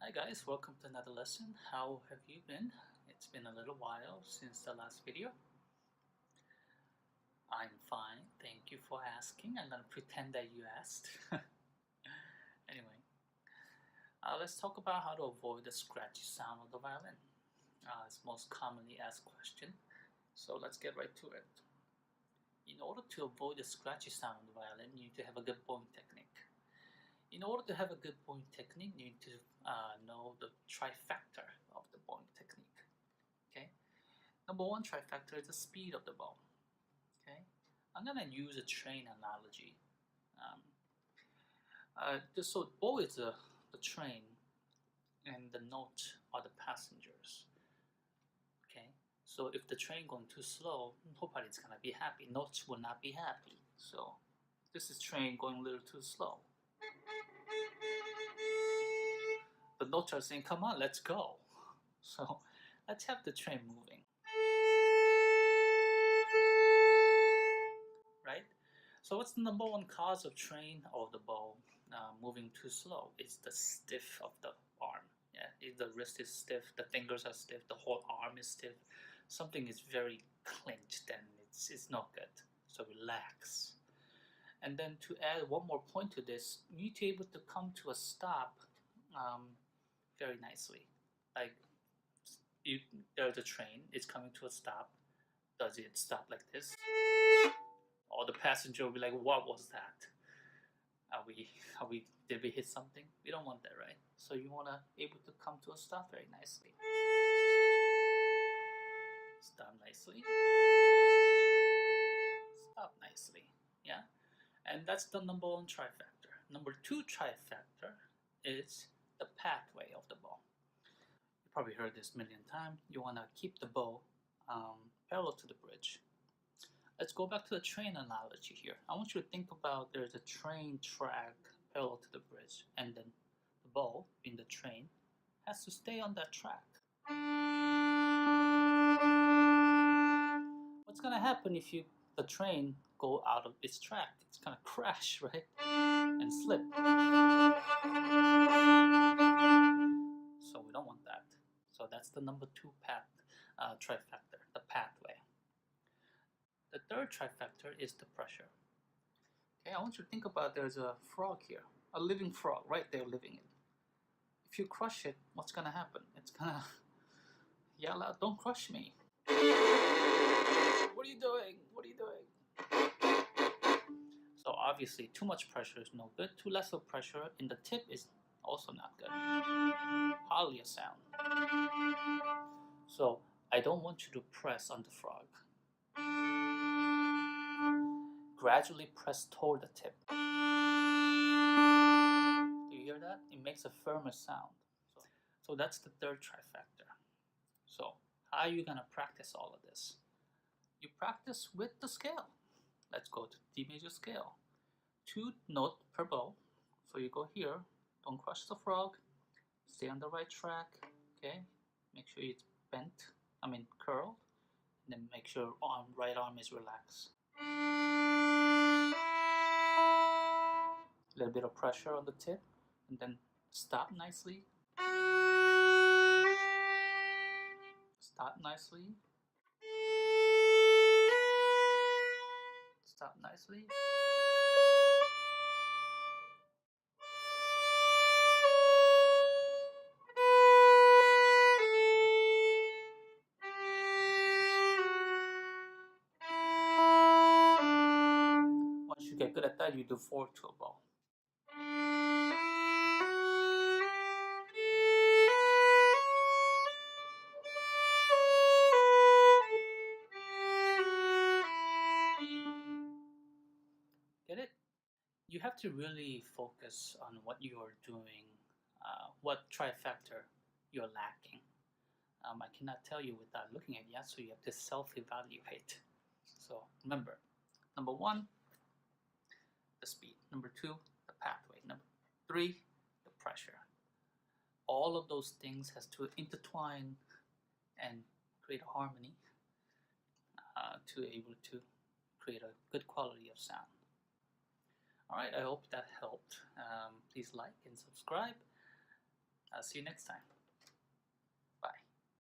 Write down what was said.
Hi guys, welcome to another lesson. How have you been? It's been a little while since the last video. I'm fine, thank you for asking. I'm gonna pretend that you asked. Anyway, let's talk about how to avoid the scratchy sound of the violin. It's most commonly asked question, so let's get right to it. In order to avoid the scratchy sound of the violin, you need to have a good bowing technique. In order to have a good bowing technique, you need to know the trifecta of the bowing technique. Okay, number one trifecta is the speed of the bow. Okay, I'm gonna use a train analogy. So bow is the train, and the notes are the passengers. Okay, so if the train going too slow, nobody's gonna be happy. Notes will not be happy. So this is train going a little too slow. The notes are saying, come on, let's go. So let's have the train moving. Right? So what's the number one cause of train or the bow moving too slow? It's the stiff of the arm. Yeah, if the wrist is stiff, the fingers are stiff, the whole arm is stiff. Something is very clenched, then it's not good. So relax. And then to add one more point to this, you need to be able to come to a stop very nicely. Like there's a train, it's coming to a stop. Does it stop like this? Or the passenger will be like, what was that? Did we hit something? We don't want that, right? So you want to be able to come to a stop very nicely. Stop nicely. Stop nicely. Yeah? And that's the number one trifecta. Number two trifecta is the pathway of the bow. You probably heard this a million times. You want to keep the bow parallel to the bridge. Let's go back to the train analogy here. I want you to think about there's a train track parallel to the bridge, and then the bow in the train has to stay on that track. What's gonna happen if the train go out of its track? It's gonna crash, right? And slip. So we don't want that. So that's the number two trifecta, the pathway. The third trifecta is the pressure. Okay, I want you to think about there's a frog here, a living frog right there living it. If you crush it, what's gonna happen? It's gonna yell out, "Don't crush me!" What are you doing? What are you doing? So obviously, too much pressure is no good. Too less of pressure in the tip is also not good. Hardly a sound. So I don't want you to press on the frog. Gradually press toward the tip. Do you hear that? It makes a firmer sound. So that's the third trifecta. So how are you gonna practice all of this? You practice with the scale. Let's go to D major scale. 2 notes per bow. So you go here, don't crush the frog, stay on the right track, okay? Make sure it's bent, curled, and then make sure right arm is relaxed. A little bit of pressure on the tip, and then stop nicely. Stop nicely. Stop nicely. Once you get good at that, you do 4 to a bow. Get it? You have to really focus on what you are doing, what trifecta you're lacking. I cannot tell you without looking at it, so you have to self-evaluate. So remember, number one, the speed. Number two, the pathway. Number three, the pressure. All of those things has to intertwine and create a harmony to able to create a good quality of sound. Alright, I hope that helped. Please like and subscribe. I'll see you next time.